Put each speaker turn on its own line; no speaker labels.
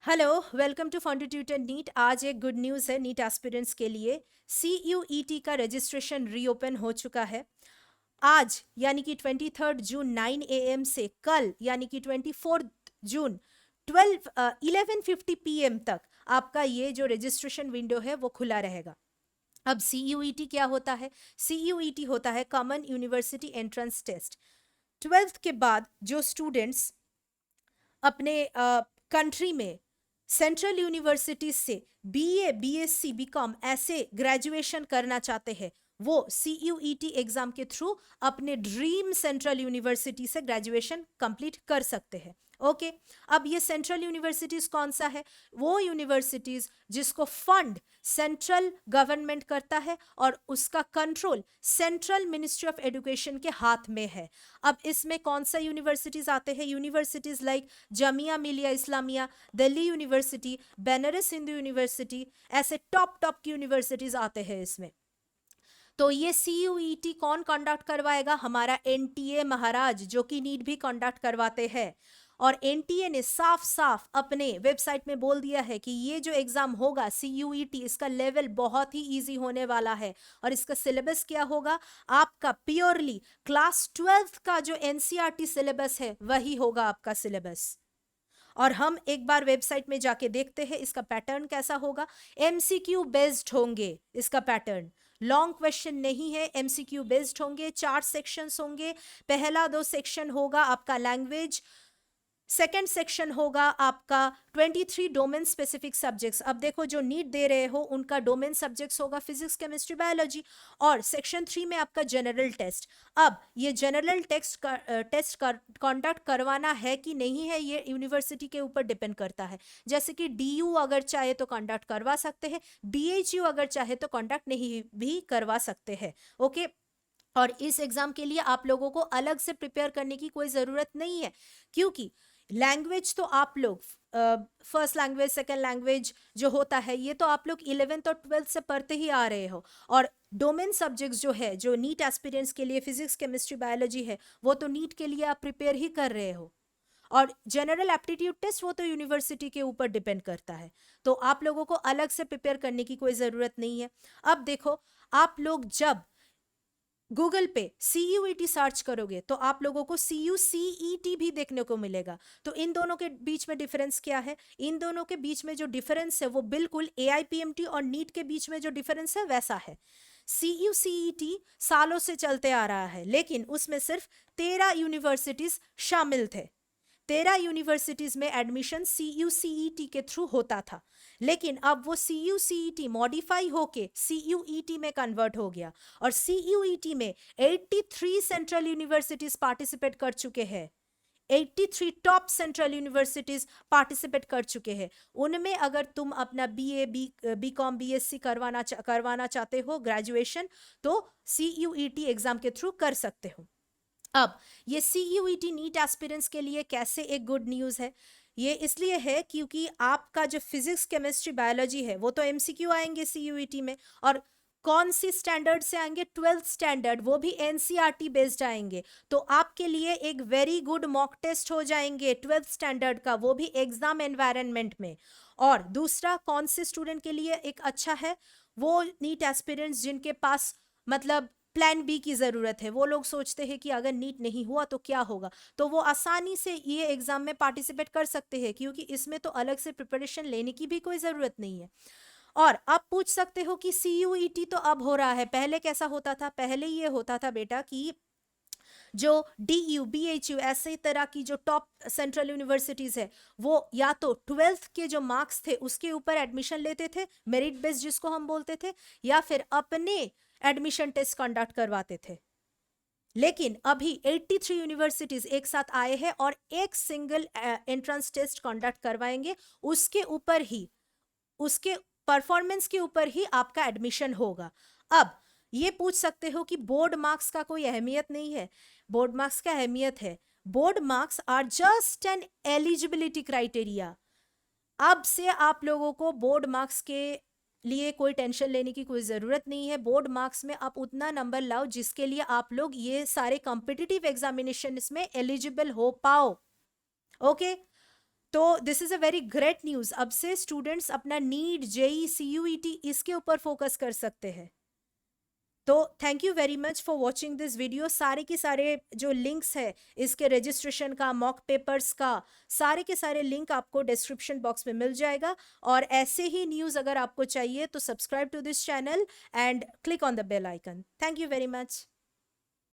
Hello, welcome to Fundy Tutor NEET. आज एक good news है नीट एस्पिरेंट्स के लिए। CUET का रजिस्ट्रेशन रीओपन हो चुका है। आज यानी कि 23 जून 9 AM से कल यानी कि 24 जून 11:50 PM तक आपका ये जो रजिस्ट्रेशन विंडो है वो खुला रहेगा। अब CUET क्या होता है? CUET होता है common university entrance test. 12th के बाद जो स्टूडेंट्स अपने कंट्री में सेंट्रल यूनिवर्सिटीज से BA BSc BCom ऐसे ग्रेजुएशन करना चाहते हैं, वो CUET एग्जाम के थ्रू अपने ड्रीम सेंट्रल यूनिवर्सिटी से ग्रेजुएशन कंप्लीट कर सकते हैं। ओके, अब ये सेंट्रल यूनिवर्सिटीज कौन सा है? वो यूनिवर्सिटीज जिसको फंड सेंट्रल गवर्नमेंट करता है और उसका control central ministry of education के हाथ में है। अब इसमें कौन सा यूनिवर्सिटीज आते हैं? Universities like Jamia Millia Islamia, Delhi university, Banaras Hindu university, ऐसे टॉप टॉप की यूनिवर्सिटीज आते हैं इसमें। तो ये CUET कौन कंडक्ट करवाएगा? हमारा NTA महाराज, जो कि नीट भी कंडक्ट करवाते हैं। और NTA ने साफ साफ अपने वेबसाइट में बोल दिया है कि ये जो एग्जाम होगा CUET, इसका लेवल बहुत ही इजी होने वाला है। और इसका सिलेबस क्या होगा? आपका प्योरली क्लास 12th का जो NCERT सिलेबस है वही होगा आपका सिलेबस। और हम एक बार वेबसाइट में जाके देखते हैं इसका पैटर्न कैसा होगा। MCQ बेस्ड होंगे, इसका पैटर्न लॉन्ग क्वेश्चन नहीं है, MCQ बेस्ड होंगे। 4 सेक्शंस होंगे। पहला 2 सेक्शन होगा आपका लैंग्वेज, सेकेंड सेक्शन होगा आपका 23 डोमेन स्पेसिफिक सब्जेक्ट्स। अब देखो, जो नीट दे रहे हो उनका डोमेन सब्जेक्ट्स होगा फिजिक्स, केमिस्ट्री, बायोलॉजी। और सेक्शन 3 में आपका जनरल टेस्ट। अब ये जनरल टेस्ट कंडक्ट करवाना है कि नहीं है, ये यूनिवर्सिटी के ऊपर डिपेंड करता है। जैसे कि DU अगर चाहे तो कंडक्ट करवा सकते हैं, BHU अगर चाहे तो कंडक्ट नहीं भी करवा सकते हैं। ओके, और इस एग्जाम के लिए आप लोगों को अलग से प्रिपेयर करने की कोई ज़रूरत नहीं है, क्योंकि लैंग्वेज तो आप लोग फर्स्ट लैंग्वेज, सेकेंड लैंग्वेज जो होता है ये तो आप लोग 11th और 12th से पढ़ते ही आ रहे हो। और डोमेन सब्जेक्ट्स जो है, जो नीट एस्पिरेंट्स के लिए फिजिक्स, केमिस्ट्री, बायोलॉजी है, वो तो नीट के लिए आप प्रिपेयर ही कर रहे हो। और जनरल एप्टीट्यूड टेस्ट वो तो यूनिवर्सिटी के ऊपर डिपेंड करता है। तो आप लोगों को अलग से प्रिपेयर करने की कोई ज़रूरत नहीं है। अब देखो, आप लोग जब गूगल पे CUET सर्च करोगे तो आप लोगों को CUCET भी देखने को मिलेगा। तो इन दोनों के बीच में डिफरेंस क्या है? इन दोनों के बीच में जो डिफरेंस है वो बिल्कुल AIPMT और नीट के बीच में जो डिफरेंस है वैसा है। CUCET सालों से चलते आ रहा है, लेकिन उसमें सिर्फ 13 यूनिवर्सिटीज शामिल थे। 13 यूनिवर्सिटीज में एडमिशन CUCET के थ्रू होता था, लेकिन अब वो CUCET मॉडिफाई होके CUET में कन्वर्ट हो गया। और CUET में 83 सेंट्रल यूनिवर्सिटीज पार्टिसिपेट कर चुके हैं। 83 टॉप सेंट्रल यूनिवर्सिटीज पार्टिसिपेट कर चुके हैं। उनमें अगर तुम अपना BA BCom BSc करवाना चाहते हो ग्रेजुएशन, तो CUET एग्जाम के थ्रू कर सकते हो। अब ये CUET नीट एस्पिरेंट्स के लिए कैसे एक गुड न्यूज़ है? ये इसलिए है क्योंकि आपका जो फिजिक्स, केमिस्ट्री, बायोलॉजी है वो तो MCQ आएंगे CUET में। और कौन सी स्टैंडर्ड से आएंगे? 12th स्टैंडर्ड, वो भी NCERT बेस्ड आएंगे। तो आपके लिए एक वेरी गुड मॉक टेस्ट हो जाएंगे 12th स्टैंडर्ड का, वो भी एग्जाम एनवायरनमेंट में। और दूसरा कौन से स्टूडेंट के लिए एक अच्छा है? वो नीट एस्पिरेंट्स जिनके पास मतलब प्लान B की ज़रूरत है। वो लोग सोचते हैं कि अगर नीट नहीं हुआ तो क्या होगा, तो वो आसानी से ये एग्ज़ाम में पार्टिसिपेट कर सकते हैं, क्योंकि इसमें तो अलग से प्रिपरेशन लेने की भी कोई ज़रूरत नहीं है। और आप पूछ सकते हो कि CUET तो अब हो रहा है, पहले कैसा होता था? पहले ये होता था बेटा कि जो DU BHU ऐसे तरह की जो टॉप सेंट्रल यूनिवर्सिटीज है, वो या तो 12th के जो मार्क्स थे उसके ऊपर एडमिशन लेते थे, मेरिट बेस्ड जिसको हम बोलते थे, या फिर अपने एडमिशन टेस्ट कंडक्ट करवाते थे। लेकिन अभी 83 यूनिवर्सिटीज एक साथ आए हैं और एक सिंगल एंट्रेंस टेस्ट कंडक्ट करवाएंगे। उसके ऊपर ही, उसके परफॉर्मेंस के ऊपर ही आपका एडमिशन होगा। अब ये पूछ सकते हो कि बोर्ड मार्क्स का कोई अहमियत नहीं है। बोर्ड मार्क्स का अहमियत है। Board marks are just an eligibility criteria. अब से आप लोगों को बोर्ड मार्क्स के लिए कोई टेंशन लेने की कोई ज़रूरत नहीं है। बोर्ड मार्क्स में आप उतना नंबर लाओ जिसके लिए आप लोग ये सारे कॉम्पिटिटिव एग्जामिनेशन में एलिजिबल हो पाओ। ओके, तो this is a very great news, अब से स्टूडेंट्स अपना नीट, जेई, सीयूईटी इसके ऊपर फोकस कर सकते हैं। तो thank you very much for watching this video. सारे के सारे जो लिंक्स है इसके रजिस्ट्रेशन का, मॉक पेपर्स का, सारे के सारे लिंक आपको डिस्क्रिप्शन बॉक्स में मिल जाएगा। और ऐसे ही न्यूज़ अगर आपको चाहिए तो subscribe to this channel and click on the bell icon. Thank you very much.